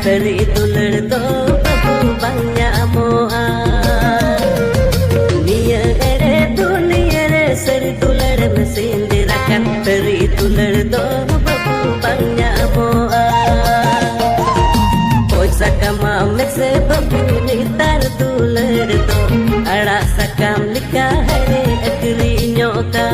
teri dular do babu banya moa niya ere dunia re seri dular mesin dirakan teri dular do babu banya moa oi sakama mese babu nitar dular do ara sakam lika hare akri nyoka